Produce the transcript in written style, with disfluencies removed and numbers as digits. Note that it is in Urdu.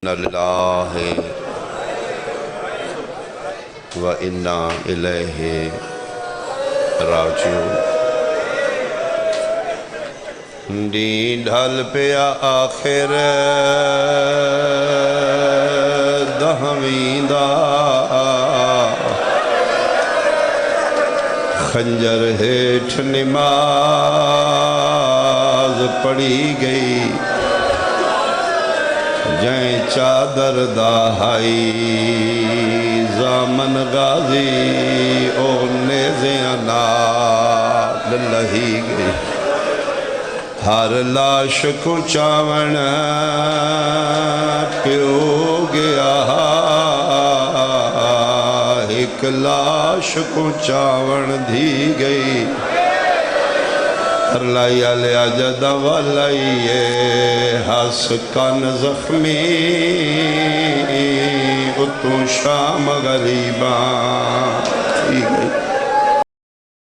للہ و انا الیہ راجعون دی ڈھل پیا آخر دہویں دا خنجر ہیٹھ نماز پڑھی گئی جائیں چادر داہائی زامن غازی او نیزیاں نال لہی گئی ہر لاش کو چاون پیو گیا ایک لاش کو چاون دھی گئی لائیا لیا جدہ والائیے حس کن زخمی اتوں شام غریباں